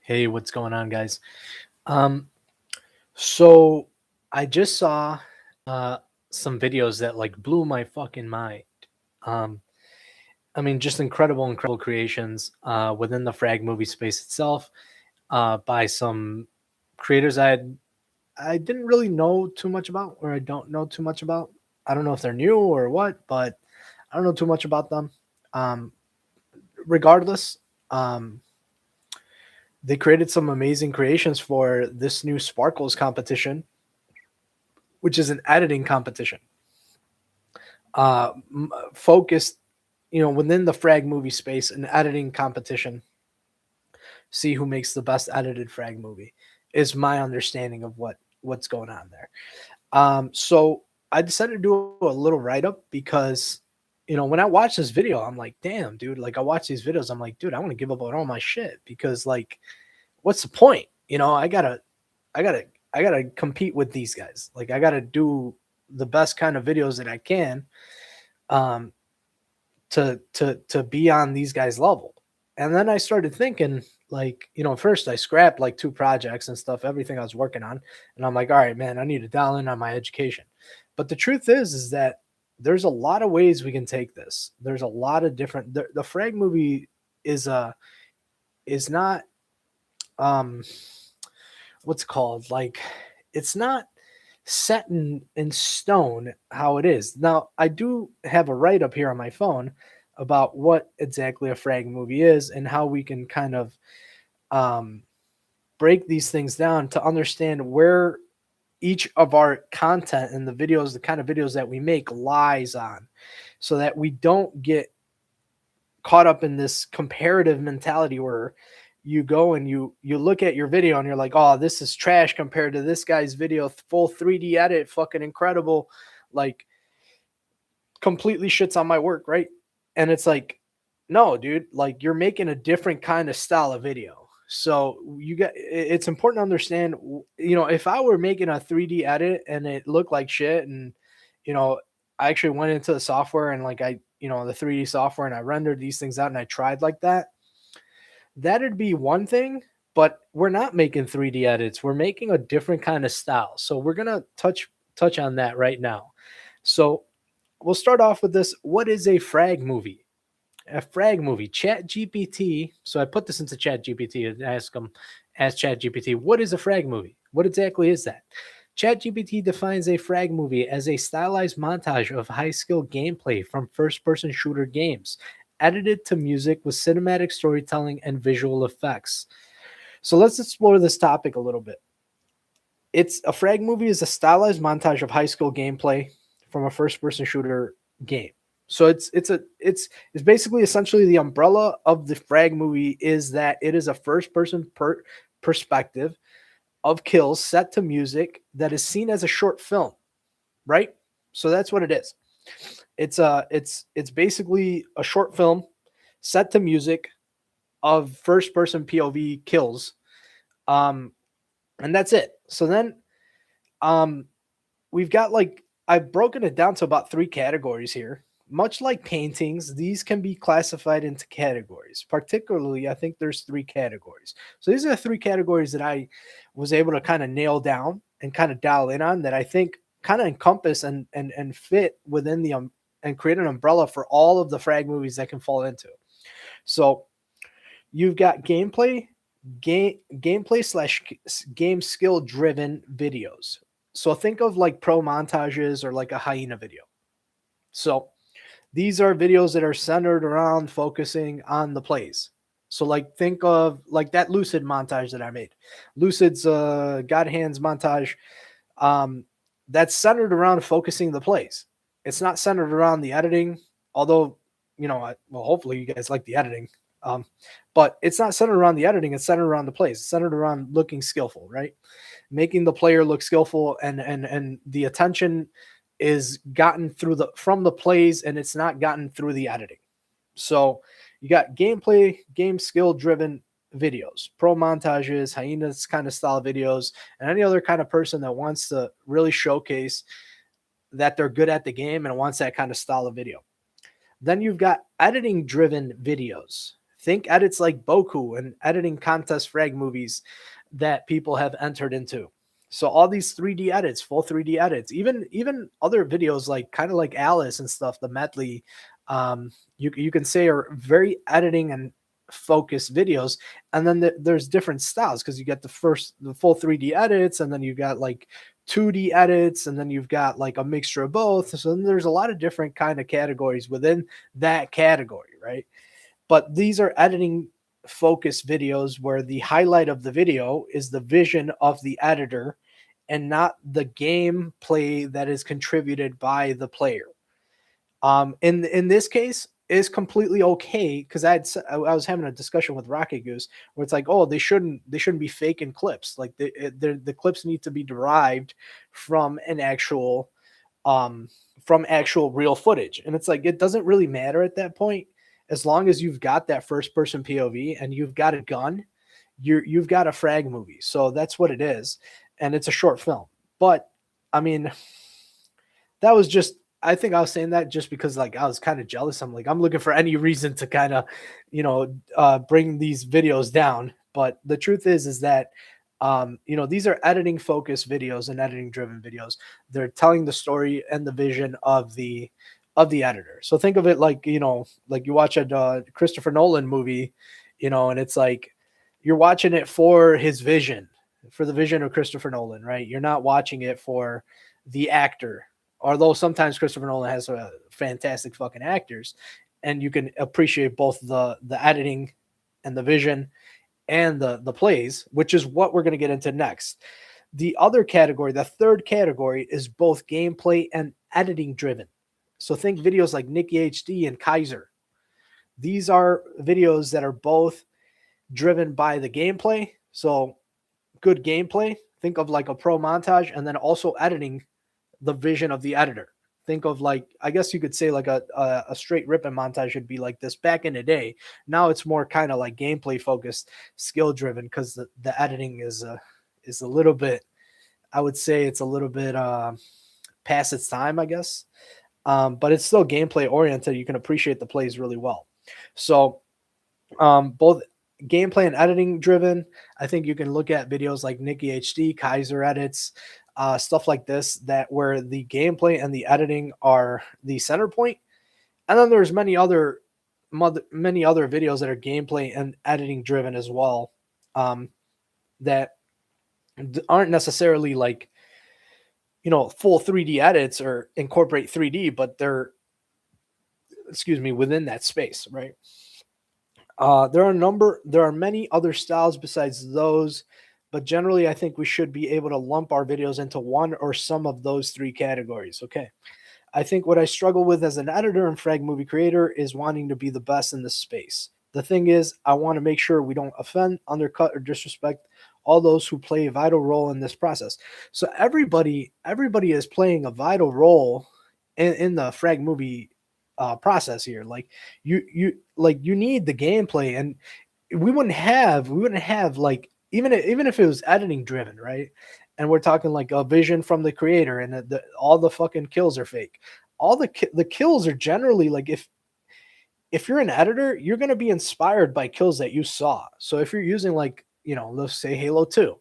Hey, what's going on, guys? Um, so I just saw uh some videos that like blew my fucking mind. Um, I mean, just incredible creations within the frag movie space itself, by some creators I didn't really know too much about, or I don't know too much about. I don't know if they're new or what, but I don't know too much about them. Um, Regardless, um, they created some amazing creations for this new Sparkles competition, which is an editing competition, focused, within the frag movie space, an editing competition. See who makes the best edited frag movie is my understanding of what's going on there. So I decided to do a little write up because, when I watch this video, I'm like, damn, dude. Like I watch these videos, I'm like, dude, I want to give up on all my shit because, like, what's the point? I gotta, I gotta compete with these guys. Like I gotta do the best kind of videos that I can, um, to be on these guys' level. And then I started thinking, like, first I scrapped like two projects and stuff, everything I was working on, and I'm like, all right, man, I need to dial in on my education. But the truth is that there's a lot of ways we can take this. There's a lot of different. The frag movie is is not, um what's it called, like, it's not set in stone how it is. Now, I do have a write up here on my phone about what exactly a frag movie is and how we can kind of, um, break these things down to understand where each of our content and the videos, the kind of videos that we make, lies on, so that we don't get caught up in this comparative mentality where you go and you look at your video and you're like, oh, this is trash compared to this guy's video, full 3D edit, fucking incredible, like, completely shits on my work, right? And it's like, no, dude, like, you're making a different kind of style of video. So it's important to understand, if I were making a 3D edit and it looked like shit, and, you know, I actually went into the software and, like, the 3D software, and I rendered these things out and I tried like that, that'd be one thing. But we're not making 3D edits. We're making a different kind of style. So we're going to touch on that right now. So we'll start off with this. What is a frag movie? A frag movie, Chat GPT. So I put this into Chat GPT and ask Chat GPT, what is a frag movie? What exactly is that? Chat GPT defines a frag movie as a stylized montage of high skill gameplay from first person shooter games, edited to music with cinematic storytelling and visual effects. So let's explore this topic a little bit. It's a frag movie is a stylized montage of high school gameplay from a first person shooter game. So it's basically essentially the umbrella of the frag movie is that it is a first person perspective of kills set to music that is seen as a short film, right? So that's what it is. It's basically a short film set to music of first person POV kills. Um and that's it. So then, um we've got, like, I've broken it down to about three categories here. Much like paintings, these can be classified into categories. Particularly, I think there's three categories. So these are the three categories that I was able to kind of nail down and kind of dial in on, that I think kind of encompass and fit within the and create an umbrella for all of the frag movies that can fall into. So you've got gameplay slash game skill driven videos. So think of like pro montages or like a hyena video. So these are videos that are centered around focusing on the plays. So, like, think of like that Lucid montage that I made. Lucid's God Hands montage. Um, that's centered around focusing the plays. It's not centered around the editing, although, well, hopefully you guys like the editing. Um, but it's not centered around the editing. It's centered around the plays. It's centered around looking skillful, right? Making the player look skillful, and the attention is gotten from the plays, and it's not gotten through the editing. So you got gameplay, game skill driven videos, pro montages, hyenas kind of style videos, and any other kind of person that wants to really showcase that they're good at the game and wants that kind of style of video. Then you've got editing driven videos. Think edits like Boku and editing contest frag movies that people have entered into. So all these 3D edits, full 3D edits, even other videos like kind of like Alice and stuff, the medley, you can say are very editing and focused videos. And then there's different styles because you get the full 3D edits, and then you got like 2D edits, and then you've got like a mixture of both. So then there's a lot of different kind of categories within that category, right? But these are editing focused videos where the highlight of the video is the vision of the editor and not the gameplay that is contributed by the player. In this case, is completely okay because I was having a discussion with Rocket Goose where it's like, oh, they shouldn't be faking clips. Like the clips need to be derived from an actual from actual real footage. And it's like it doesn't really matter at that point as long as you've got that first person POV and you've got a gun, you've got a frag movie. So that's what it is, and it's a short film. But I mean, that was just I think I was saying that just because like I was kind of jealous. I'm like I'm looking for any reason to kind of bring these videos down. But the truth is that these are editing focused videos and editing driven videos. They're telling the story and the vision of the editor. So think of it like like you watch a Christopher Nolan movie, and it's like you're watching it for his vision, for the vision of Christopher Nolan, right? You're not watching it for the actor. Although sometimes Christopher Nolan has fantastic fucking actors, and you can appreciate both the editing and the vision and the plays, which is what we're going to get into next. The other category, the third category, is both gameplay and editing driven. So think videos like Nicky HD and Kaiser. These are videos that are both driven by the gameplay. So good gameplay. Think of like a pro montage, and then also editing the vision of the editor. Think of like, I guess you could say like a straight ripping montage should be like this back in the day. Now it's more kind of like gameplay focused, skill driven, because the editing is a little bit, I would say it's a little bit past its time, I guess. But it's still gameplay oriented. You can appreciate the plays really well. So both gameplay and editing driven. I think you can look at videos like Nicky HD, Kaiser edits, stuff like this, that where the gameplay and the editing are the center point. And then there's many other videos that are gameplay and editing driven as well, that aren't necessarily like full 3D edits or incorporate 3D, but they're within that space, right? There are many other styles besides those, but generally I think we should be able to lump our videos into one or some of those three categories. Okay. I think what I struggle with as an editor and frag movie creator is wanting to be the best in this space. The thing is, I want to make sure we don't offend, undercut, or disrespect all those who play a vital role in this process. So everybody is playing a vital role in the frag movie process here. Like you need the gameplay, and we wouldn't have like even if it was editing driven, right? And we're talking like a vision from the creator, and all the fucking kills are fake. All the kills are generally like if you're an editor, you're going to be inspired by kills that you saw. So if you're using like let's say Halo 2,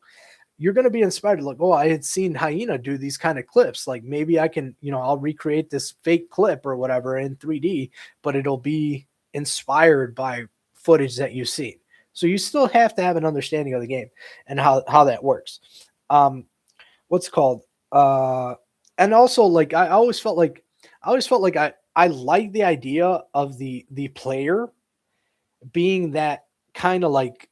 you're going to be inspired, like, oh, I had seen Hyena do these kind of clips. Like maybe I can, I'll recreate this fake clip or whatever in 3D, but it'll be inspired by footage that you've seen. So you still have to have an understanding of the game and how that works. What's called, and also like, I always felt like I like the idea of the player being that kind of like,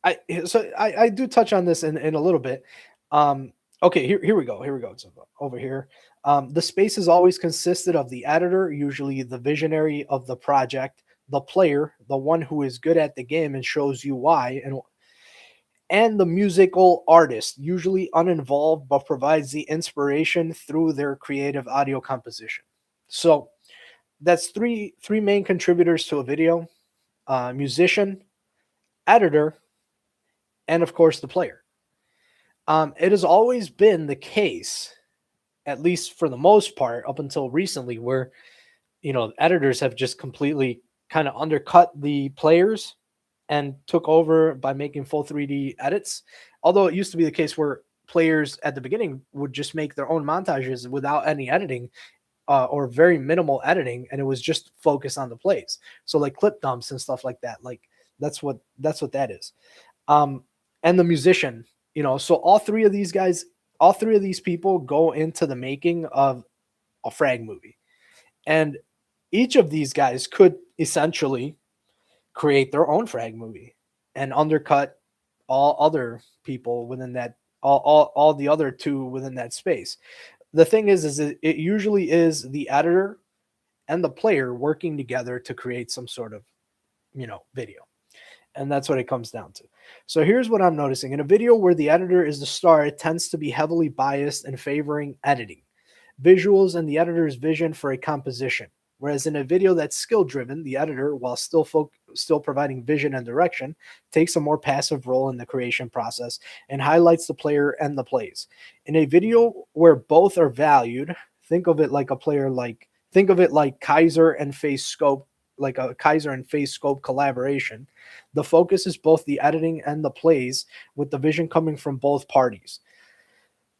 I do touch on this in a little bit. Okay, here we go. It's over here. The space has always consisted of the editor, usually the visionary of the project, the player, the one who is good at the game and shows you why, and the musical artist, usually uninvolved but provides the inspiration through their creative audio composition. So that's three main contributors to a video: musician, editor, and of course the player. It has always been the case, at least for the most part, up until recently, where editors have just completely kind of undercut the players and took over by making full 3D edits. Although it used to be the case where players at the beginning would just make their own montages without any editing, or very minimal editing, and it was just focused on the plays. So like clip dumps and stuff like that. Like that's what that is. Um, and the musician, so all three of these guys, all three of these people go into the making of a frag movie, and each of these guys could essentially create their own frag movie and undercut all other people within that, all the other two within that space. The thing is it usually is the editor and the player working together to create some sort of video, and that's what it comes down to. So here's what I'm noticing: in a video where the editor is the star, it tends to be heavily biased and favoring editing, visuals, and the editor's vision for a composition. Whereas in a video that's skill driven, the editor, while still providing vision and direction, takes a more passive role in the creation process and highlights the player and the plays. In a video where both are valued, think of it like a player like think of it like Kaiser and Face Scope, like a Kaiser and Face Scope collaboration. The focus is both the editing and the plays, with the vision coming from both parties.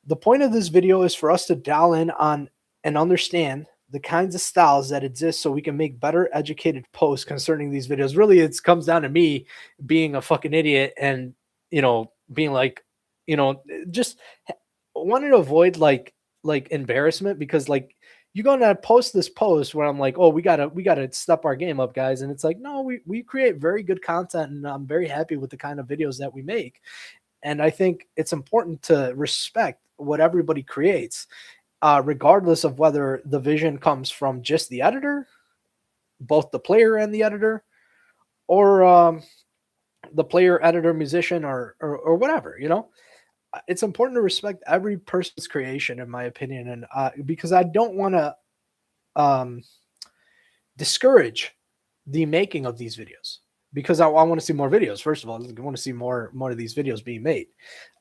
The point of this video is for us to dial in on and understand the kinds of styles that exist so we can make better educated posts concerning these videos. Really, it comes down to me being a fucking idiot and, being like, just wanting to avoid like embarrassment, because like you're gonna post this post where I'm like, oh, we gotta step our game up, guys. And it's like, no, we create very good content, and I'm very happy with the kind of videos that we make. And I think it's important to respect what everybody creates, regardless of whether the vision comes from just the editor, both the player and the editor, or the player, editor, musician, or whatever. It's important to respect every person's creation, in my opinion, and because I don't want to um, discourage the making of these videos, because I want to see more videos. First of all, I want to see more of these videos being made,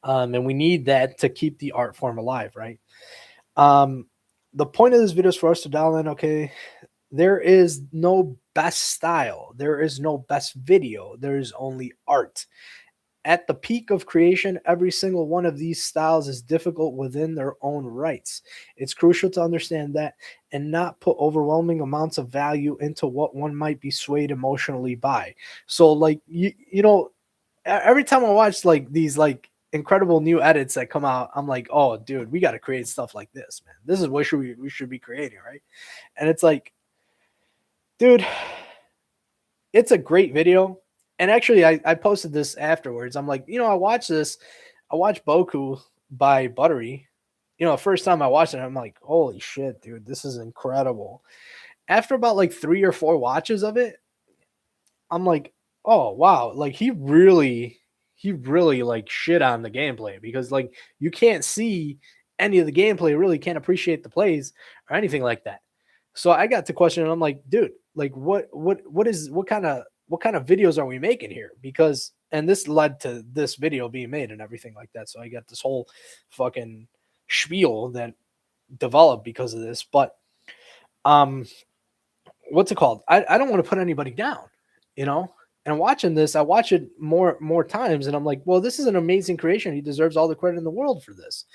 and we need that to keep the art form alive, right? Um, the point of this video is for us to dial in. Okay, there is no best style, there is no best video, there is only art. At the peak of creation, every single one of these styles is difficult within their own rights. It's crucial to understand that and not put overwhelming amounts of value into what one might be swayed emotionally by. So, like, every time I watch like these like incredible new edits that come out, I'm like, oh, dude, we got to create stuff like this, man. This is what we should be creating, right? And it's like, dude, it's a great video. And actually, I posted this afterwards. I'm like, I watched this. I watched Boku by Buttery. First time I watched it, I'm like, holy shit, dude, this is incredible. After about like 3 or 4 watches of it, I'm like, oh wow, like he really like shit on the gameplay, because like you can't see any of the gameplay, really can't appreciate the plays or anything like that. So I got to question, and I'm like, dude, like what kind of videos are we making here? Because, and this led to this video being made and everything like that. So I got this whole fucking spiel that developed because of this. But what's it called? I don't want to put anybody down, you know. And watching this, I watch it more times, and I'm like, well, this is an amazing creation. He deserves all the credit in the world for this,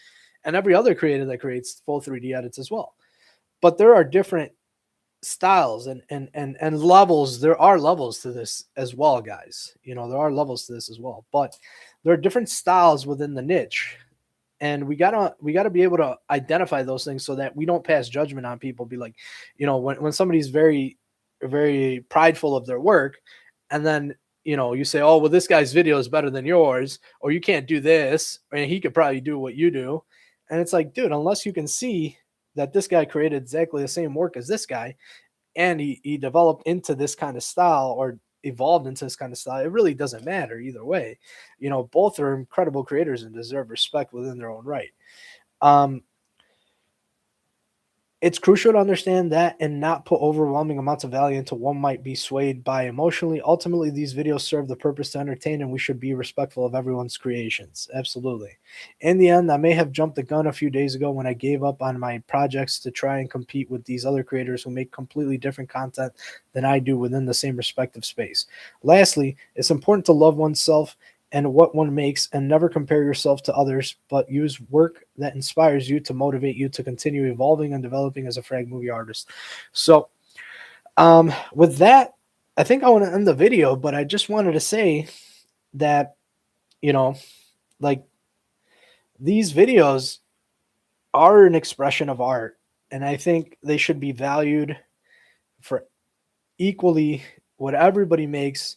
and every other creator that creates full 3D edits as well. But there are different styles and levels. There are levels to this as well, guys. There are levels to this as well. But there are different styles within the niche, and we gotta be able to identify those things so that we don't pass judgment on people. Be like, when somebody's very very prideful of their work, and then you say, oh well, this guy's video is better than yours, or you can't do this, and he could probably do what you do. And it's like, dude, unless you can see that this guy created exactly the same work as this guy, and he developed into this kind of style, or evolved into this kind of style, it really doesn't matter either way. Both are incredible creators and deserve respect within their own right. um It's crucial to understand that and not put overwhelming amounts of value into one might be swayed by emotionally. Ultimately, these videos serve the purpose to entertain, and we should be respectful of everyone's creations. Absolutely. In the end, I may have jumped the gun a few days ago when I gave up on my projects to try and compete with these other creators who make completely different content than I do within the same respective space. Lastly, it's important to love oneself and what one makes, and never compare yourself to others, but use work that inspires you to motivate you to continue evolving and developing as a frag movie artist. So, with that, I think I want to end the video, but I just wanted to say that, you know, like, these videos are an expression of art, and I think they should be valued for equally what everybody makes.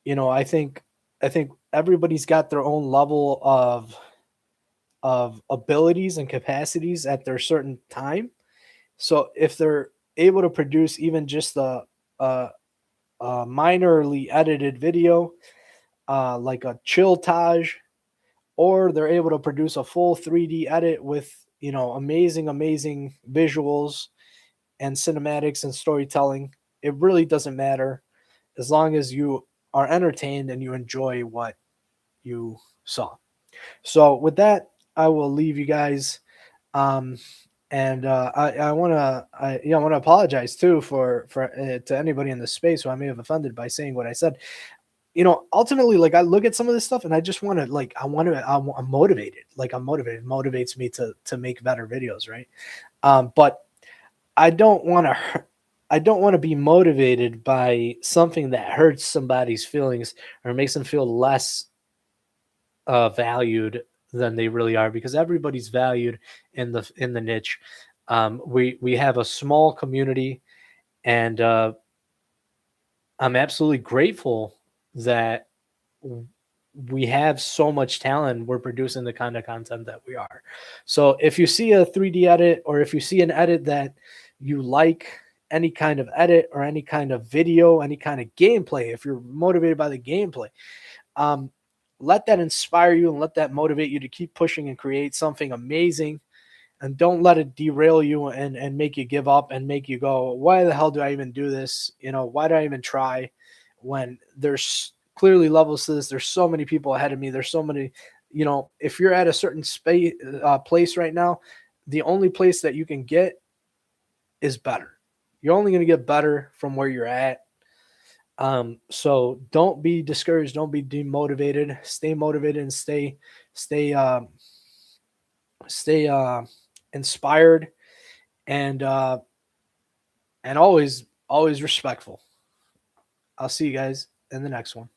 I think everybody's got their own level of abilities and capacities at their certain time. So if they're able to produce even just uh, a minorly edited video, like a chilltage, or they're able to produce a full 3D edit with amazing visuals and cinematics and storytelling, it really doesn't matter as long as you are entertained and you enjoy what you saw. So with that, I will leave you guys. Um, and I want to I want to apologize too for to anybody in the space who I may have offended by saying what I said. Ultimately, like, I look at some of this stuff and I just want to, like, I'm motivated. Like, I'm motivated. It motivates me to make better videos, right? But I don't want to. I don't want to be motivated by something that hurts somebody's feelings or makes them feel less valued than they really are, because everybody's valued in the niche. We have a small community, and I'm absolutely grateful that we have so much talent. We're producing the kind of content that we are. So if you see a 3D edit, or if you see an edit that you like, any kind of edit or any kind of video, any kind of gameplay, if you're motivated by the gameplay, um, let that inspire you and let that motivate you to keep pushing and create something amazing. And don't let it derail you and make you give up and make you go, why the hell do I even do this? Why do I even try, when there's clearly levels to this? There's so many people ahead of me. There's so many, if you're at a certain space, place right now, the only place that you can get is better. You're only going to get better from where you're at. So don't be discouraged. Don't be demotivated. Stay motivated and stay, stay inspired, and always respectful. I'll see you guys in the next one.